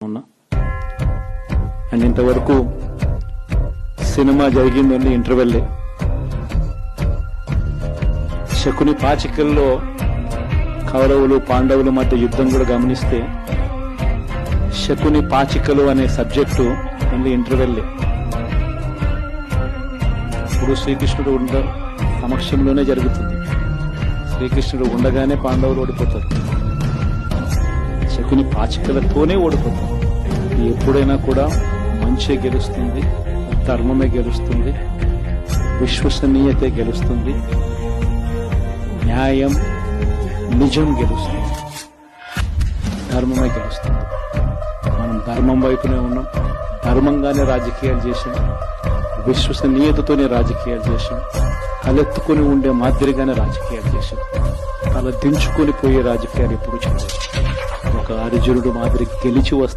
ఉన్నా అండ్ ఇంతవరకు సినిమా జరిగిందండి ఇంటర్వెల్లే. శకుని పాచికల్లో కౌరవులు పాండవుల మధ్య యుద్ధం కూడా గమనిస్తే శకుని పాచికలు అనే సబ్జెక్టు ఓన్లీ ఇంటర్వెల్లే. ఇప్పుడు శ్రీకృష్ణుడు సమక్షంలోనే జరుగుతుంది. శ్రీకృష్ణుడు ఉండగానే పాండవులు ఓడిపోతారు. శకుని పాచికలతోనే ఓడిపోతారు. ఎప్పుడైనా కూడా మంచి గెలుస్తుంది, ధర్మమే గెలుస్తుంది, విశ్వసనీయతే గెలుస్తుంది, న్యాయం నిజం గెలుస్తుంది, ధర్మమే గెలుస్తుంది. మనం ధర్మం వైపునే ఉన్నాం, ధర్మంగానే రాజకీయాలు చేశాం, విశ్వసనీయతతోనే రాజకీయాలు చేశాం, తలెత్తుకుని ఉండే మాదిరిగానే రాజకీయాలు చేశాం. తల దించుకొని పోయే రాజకీయాలు ఎప్పుడు చేయలేదు. ఒక అర్జునుడు మాదిరి గెలిచి వస్తే